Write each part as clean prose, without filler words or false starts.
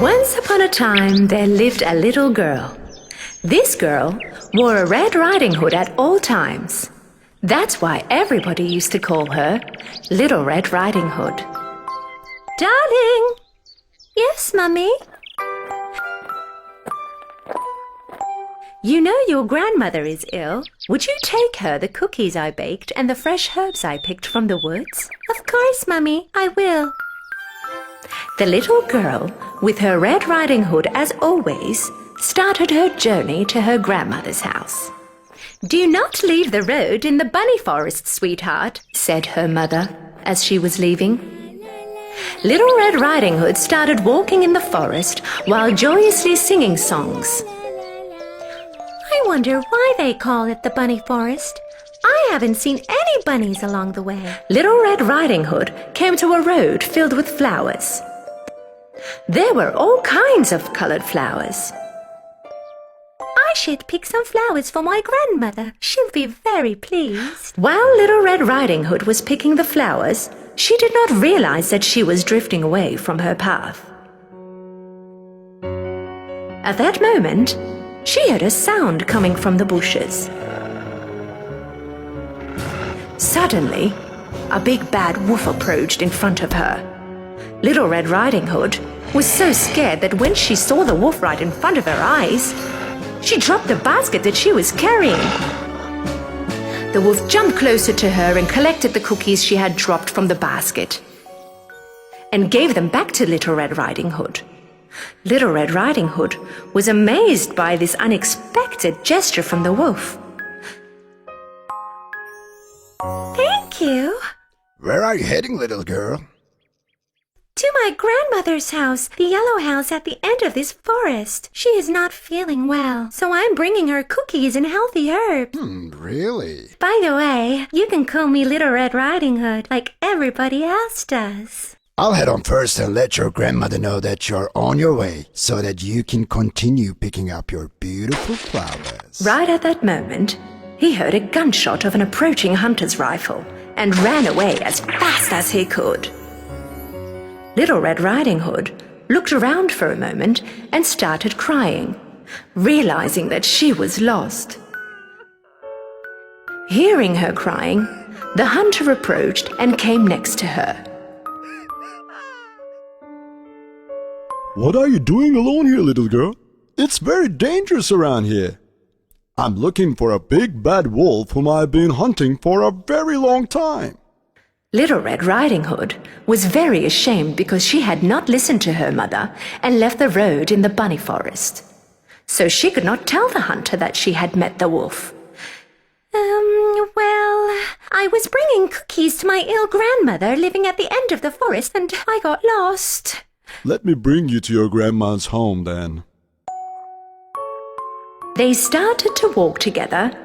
Once upon a time, there lived a little girl. This girl wore a Red Riding Hood at all times. That's why everybody used to call her Little Red Riding Hood. Darling! Yes, Mummy? You know your grandmother is ill. Would you take her the cookies I baked and the fresh herbs I picked from the woods? Of course, Mummy, I will. The little girl, with her Red Riding Hood as always, started her journey to her grandmother's house. Do not leave the road in the bunny forest, sweetheart, said her mother as she was leaving. Little Red Riding Hood started walking in the forest while joyously singing songs. I wonder why they call it the bunny forest. I haven't seen any bunnies along the way. Little Red Riding Hood came to a road filled with flowers. There were all kinds of colored flowers. I should pick some flowers for my grandmother. She'll be very pleased. While Little Red Riding Hood was picking the flowers, she did not realize that she was drifting away from her path. At that moment, she heard a sound coming from the bushes. Suddenly, a big bad wolf approached in front of her. Little Red Riding Hood was so scared that when she saw the wolf right in front of her eyes, she dropped the basket that she was carrying. The wolf jumped closer to her and collected the cookies she had dropped from the basket and gave them back to Little Red Riding Hood. Little Red Riding Hood was amazed by this unexpected gesture from the wolf. Thank you. Where are you heading, little girl? To my grandmother's house, the yellow house at the end of this forest. She is not feeling well, so I'm bringing her cookies and healthy herbs. Really? By the way, you can call me Little Red Riding Hood like everybody else does. I'll head on first and let your grandmother know that you're on your way so that you can continue picking up your beautiful flowers. Right at that moment, he heard a gunshot of an approaching hunter's rifle and ran away as fast as he could. Little Red Riding Hood looked around for a moment and started crying, realizing that she was lost. Hearing her crying, the hunter approached and came next to her. What are you doing alone here, little girl? It's very dangerous around here. I'm looking for a big bad wolf whom I've been hunting for a very long time. Little Red Riding Hood was very ashamed because she had not listened to her mother and left the road in the bunny forest. So she could not tell the hunter that she had met the wolf. Well, I was bringing cookies to my ill grandmother living at the end of the forest and I got lost. Let me bring you to your grandma's home then. They started to walk together,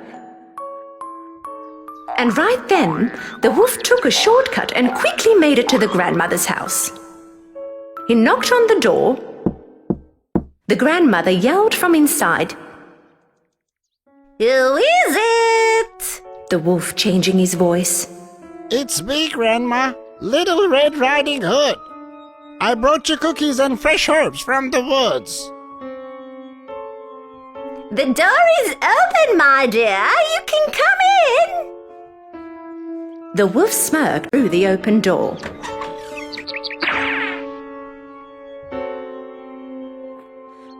and right then, the wolf took a shortcut and quickly made it to the grandmother's house. He knocked on the door. The grandmother yelled from inside, "Who is it?" The wolf changing his voice. It's me, Grandma, Little Red Riding Hood. I brought you cookies and fresh herbs from the woods. The door is open, my dear. You can come in. The wolf smirked through the open door.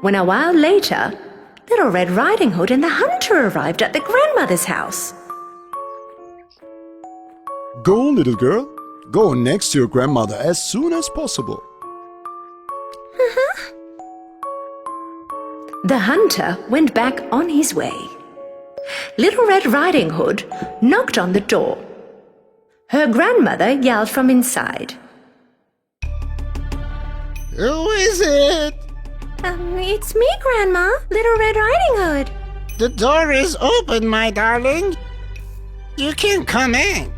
When a while later, Little Red Riding Hood and the hunter arrived at the grandmother's house. Go, little girl. Go next to your grandmother as soon as possible. The hunter went back on his way. Little Red Riding Hood knocked on the door. Her grandmother yelled from inside. Who is it? It's me, Grandma, Little Red Riding Hood. The door is open, my darling. You can come in.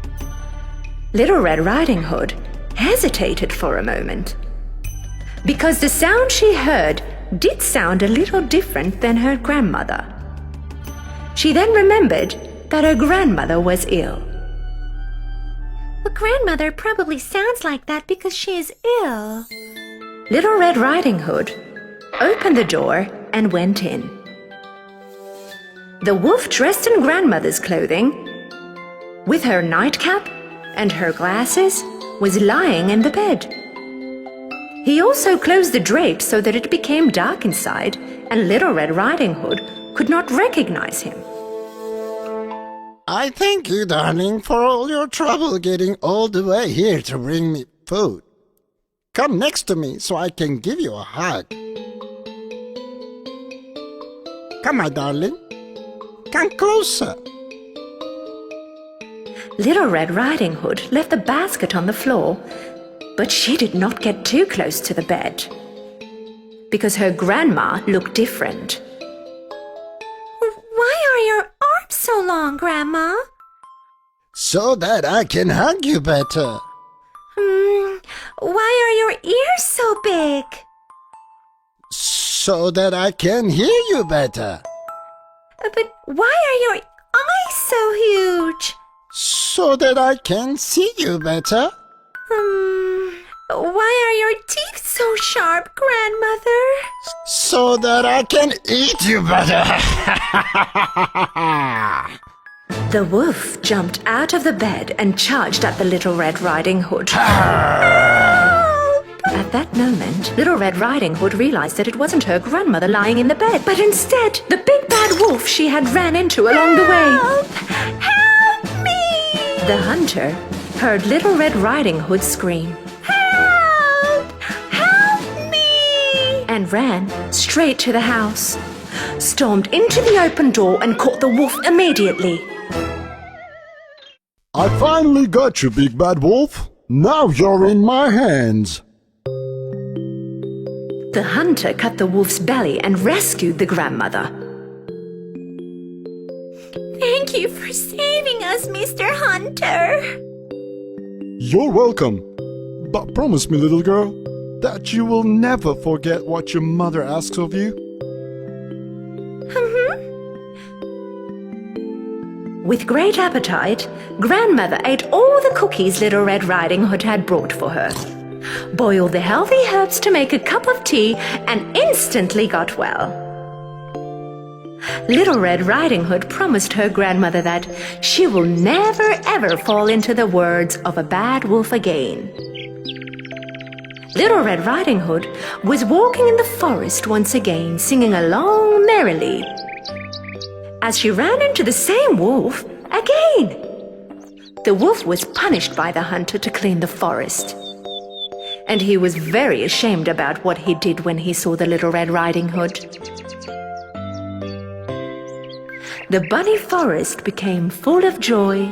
Little Red Riding Hood hesitated for a moment, because the sound she heard did sound a little different than her grandmother. She then remembered that her grandmother was ill. But grandmother probably sounds like that because she is ill. Little Red Riding Hood opened the door and went in. The wolf, dressed in grandmother's clothing, with her nightcap and her glasses, was lying in the bed. He also closed the drapes so that it became dark inside, and Little Red Riding Hood could not recognize him. I thank you, darling, for all your trouble getting all the way here to bring me food. Come next to me so I can give you a hug. Come, my darling. Come closer. Little Red Riding Hood left the basket on the floor, but she did not get too close to the bed, because her grandma looked different. Why are your arms so long, Grandma? So that I can hug you better. Why are your ears so big? So that I can hear you better. But why are your eyes so huge? So that I can see you better. Why are your teeth so sharp, Grandmother? So that I can eat you better. The wolf jumped out of the bed and charged at the Little Red Riding Hood. At that moment, Little Red Riding Hood realized that it wasn't her grandmother lying in the bed, but instead the big bad wolf she had ran into along the way. Help me! The hunter heard Little Red Riding Hood scream Help! Help me! and ran straight to the house, stormed into the open door and caught the wolf immediately. I finally got you, big bad wolf. Now you're in my hands. The hunter cut the wolf's belly and rescued the grandmother. Thank you for saving us, Mr. Hunter. You're welcome. But promise me, little girl, that you will never forget what your mother asks of you. With great appetite, Grandmother ate all the cookies Little Red Riding Hood had brought for her, boiled the healthy herbs to make a cup of tea, and instantly got well. Little Red Riding Hood promised her grandmother that she will never ever fall into the words of a bad wolf again. Little Red Riding Hood was walking in the forest once again, singing along merrily, as she ran into the same wolf again. The wolf was punished by the hunter to clean the forest, and he was very ashamed about what he did when he saw the Little Red Riding Hood. The bunny forest became full of joy,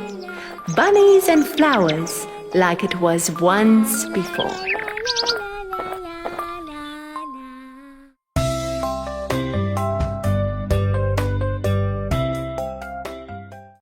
bunnies and flowers like it was once before.